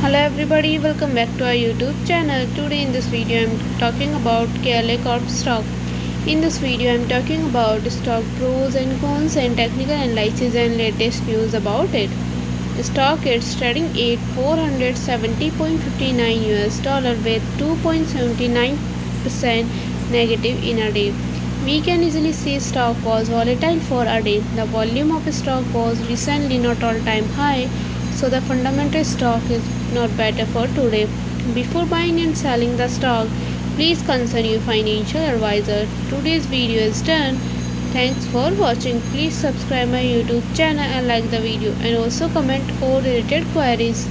Hello everybody, welcome back to our YouTube channel. Today in this video I am talking about KLA Corp stock. In this video I am talking about stock pros and cons and technical analysis and latest news about it. The stock is trading at $470.59 with 2.79% negative in a day. We can easily see stock was volatile for a day. The volume of stock was recently not all-time high, so the fundamental stock is not better for today. Before buying and selling the stock, please consult your financial advisor. Today's video is done. Thanks for watching. Please subscribe my YouTube channel and like the video and also comment all related queries.